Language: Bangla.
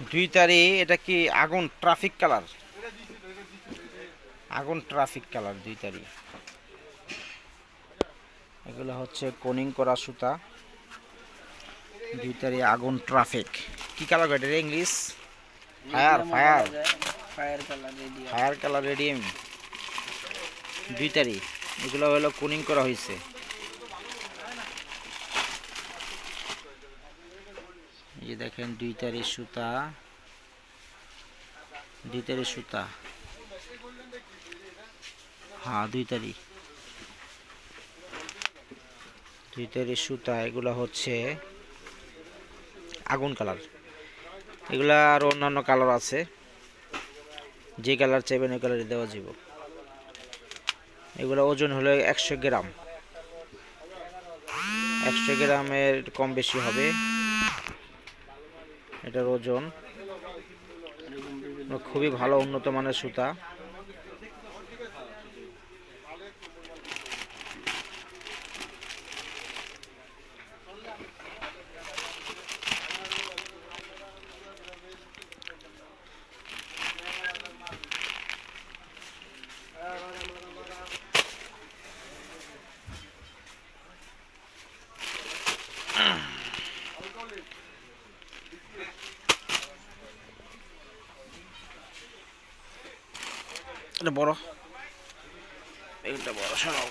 দুই তারি, এটা কি আগুন ট্রাফিক কালার? আগুন ট্রাফিক কালার দুই তারি। এগুলো হচ্ছে কোনিং করা সুতা। দুই তারি আগুন ট্রাফিক। কি কালার এটা? English fire, fire fire colour radium. দুই তারি এগুলো হলো কোনিং করা হয়েছে। এই যে দেখেন দুই তারি সুতা, দুই তারি সুতা। হ্যাঁ দুই তারি, দুই তারি সুতা। এগুলো হচ্ছে আগুন কালার। এগুলা আর অন্যান্য কালার আছে, যে কালার চাইবেন ওই কালারে দেওয়া যাব। এগুলো ওজন হলো 100 গ্রাম, 100 গ্রামের কম বেশি হবে এটার ওজন। খুবই ভালো উন্নত মানের সুতা। এটা বড়, এটা বড় সরাও।